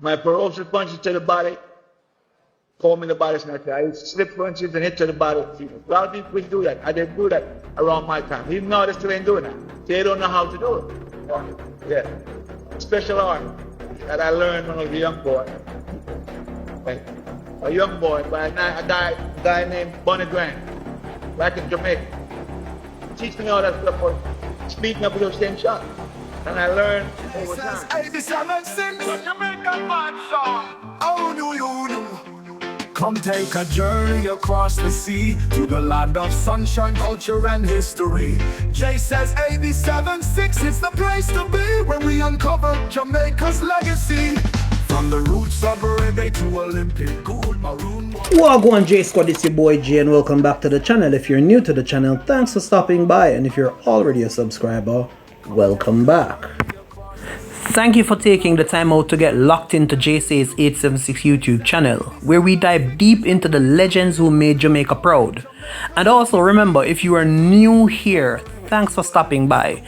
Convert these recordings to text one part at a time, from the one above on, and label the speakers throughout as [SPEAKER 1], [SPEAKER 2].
[SPEAKER 1] My ferocious punches to the body, call me the body snatcher. I used to slip punches and hit to the body. A lot of people would do that. I didn't do that around my time. Even now, they still ain't doing that. They don't know how to do it. Yeah. Special art that I learned when I was a young boy. A young boy by a guy named Bonnie Grant, back in Jamaica. Teach me all that stuff for speeding up with those same shots. And I learned over time.
[SPEAKER 2] 87.6 Jamaican man song. Oh no, come take a journey across the sea to the land of sunshine, culture, and history. Jay says 87.6, it's the place to be when we uncover Jamaica's legacy. From the roots of reggae to Olympic gold, maroon.
[SPEAKER 3] Wagwan J Squad, it's your boy Jay and welcome back to the channel. If you're new to the channel, thanks for stopping by, and if you're already a subscriber, welcome back. Thank you for taking the time out to get locked into JSay's 876 YouTube channel, where we dive deep into the legends who made Jamaica proud. And also remember, if you are new here, thanks for stopping by.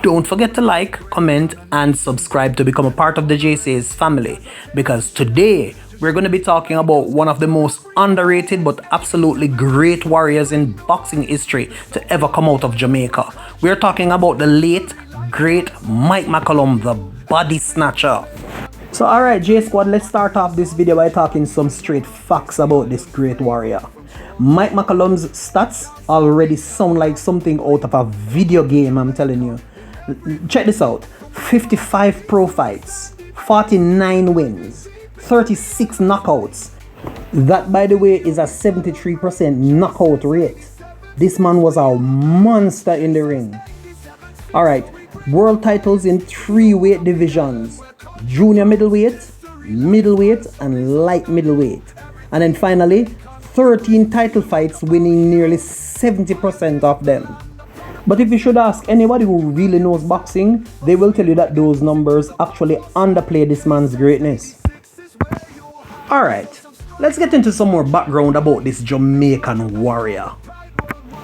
[SPEAKER 3] Don't forget to like, comment, and subscribe to become a part of the JSay's family, because today we're going to be talking about one of the most underrated but absolutely great warriors in boxing history to ever come out of Jamaica. We're talking about the late, great Mike McCallum, the body snatcher. So alright J Squad, let's start off this video by talking some straight facts about this great warrior. Mike McCallum's stats already sound like something out of a video game, I'm telling you. Check this out: 55 pro fights, 49 wins, 36 knockouts. That, by the way, is a 73% knockout rate. This man was a monster in the ring. Alright, world titles in 3 weight divisions: junior middleweight, middleweight, and light middleweight. And then finally, 13 title fights, winning nearly 70% of them. But if you should ask anybody who really knows boxing, they will tell you that those numbers actually underplay this man's greatness. Alright, let's get into some more background about this Jamaican warrior.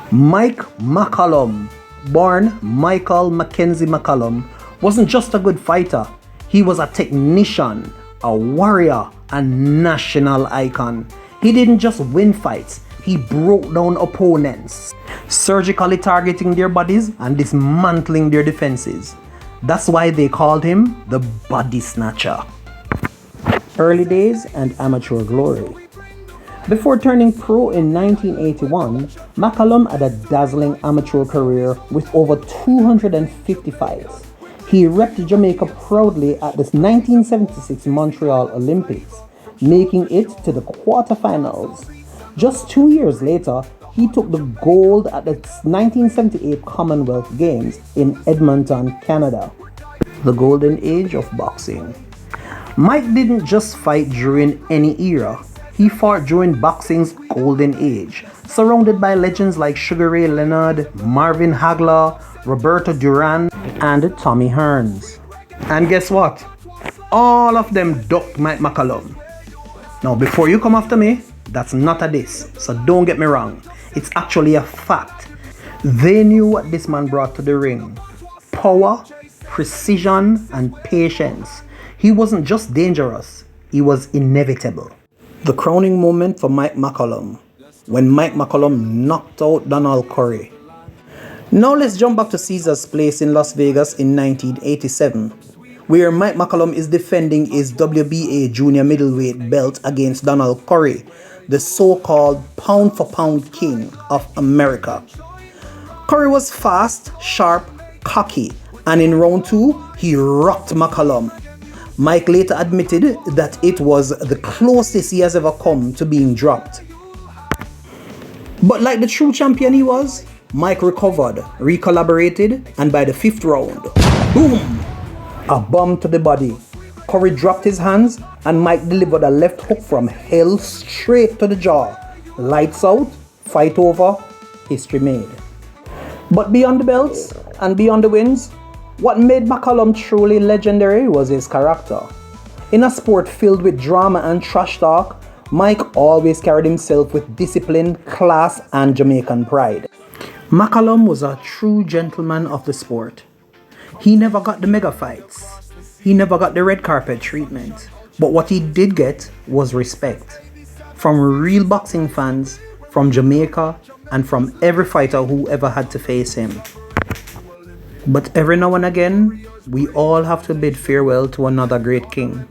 [SPEAKER 3] Mike McCallum, born Michael Mackenzie McCallum, wasn't just a good fighter. He was a technician, a warrior, a national icon. He didn't just win fights, he broke down opponents, surgically targeting their bodies and dismantling their defenses. That's why they called him the body snatcher. Early days and amateur glory. Before turning pro in 1981, McCallum had a dazzling amateur career with over 250 fights. He repped Jamaica proudly at the 1976 Montreal Olympics, making it to the quarterfinals. Just 2 years later, he took the gold at the 1978 Commonwealth Games in Edmonton, Canada. The golden age of boxing. Mike didn't just fight during any era. He fought during boxing's golden age, surrounded by legends like Sugar Ray Leonard, Marvin Hagler, Roberto Duran, and Tommy Hearns. And guess what? All of them ducked Mike McCallum. Now, before you come after me, that's not a diss, so don't get me wrong. It's actually a fact. They knew what this man brought to the ring: power, precision, and patience. He wasn't just dangerous, he was inevitable. The crowning moment for Mike McCallum, when Mike McCallum knocked out Donald Curry. Now let's jump back to Caesar's Place in Las Vegas in 1987, where Mike McCallum is defending his WBA junior middleweight belt against Donald Curry, the so-called pound-for-pound king of America. Curry was fast, sharp, cocky, and in round 2, he rocked McCallum. Mike later admitted that it was the closest he has ever come to being dropped. But like the true champion he was, Mike recovered, recollaborated, and by the 5th round, boom! A bomb to the body. Curry dropped his hands and Mike delivered a left hook from hell straight to the jaw. Lights out, fight over, history made. But beyond the belts and beyond the wins, what made McCallum truly legendary was his character. In a sport filled with drama and trash talk, Mike always carried himself with discipline, class, and Jamaican pride. McCallum was a true gentleman of the sport. He never got the mega fights. He never got the red carpet treatment. But what he did get was respect from real boxing fans, from Jamaica, and from every fighter who ever had to face him. But every now and again, we all have to bid farewell to another great king.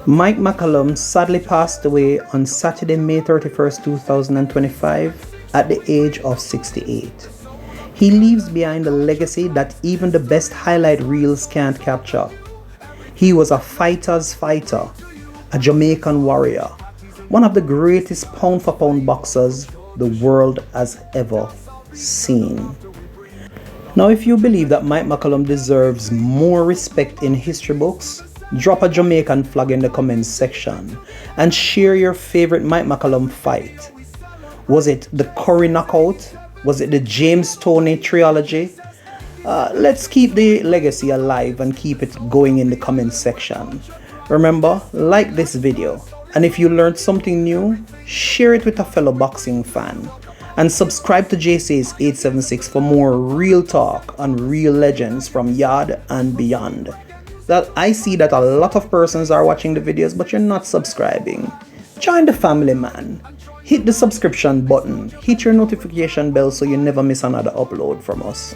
[SPEAKER 3] Mike McCallum sadly passed away on Saturday, May 31st, 2025 at the age of 68. He leaves behind a legacy that even the best highlight reels can't capture. He was a fighter's fighter, a Jamaican warrior, one of the greatest pound-for-pound boxers the world has ever seen. Now, if you believe that Mike McCallum deserves more respect in history books, drop a Jamaican flag in the comments section and share your favorite Mike McCallum fight. Was it the Curry knockout? Was it the James Toney trilogy? Let's keep the legacy alive and keep it going in the comments section. Remember, like this video, and if you learned something new, share it with a fellow boxing fan. And subscribe to JC's 876 for more real talk on real legends from Yard and beyond. That I see that a lot of persons are watching the videos, but you're not subscribing. Join the family, man. Hit the subscription button, hit your notification bell so you never miss another upload from us.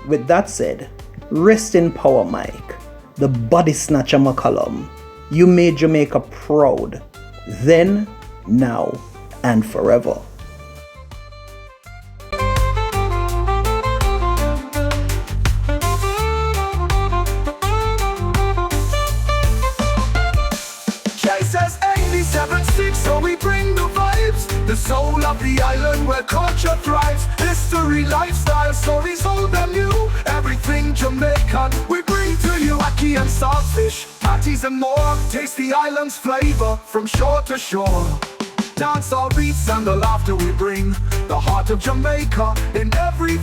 [SPEAKER 3] With that said, rest in power, Mike, the body snatcher McCallum. You made Jamaica proud, then, now, and forever.
[SPEAKER 2] Says 87.6, so we bring the vibes. The soul of the island where culture thrives. History, lifestyle, stories old and new. Everything Jamaican, we bring to you. Ackee and saltfish, patties and more. Taste the island's flavor from shore to shore. Dance our beats and the laughter we bring. The heart of Jamaica in every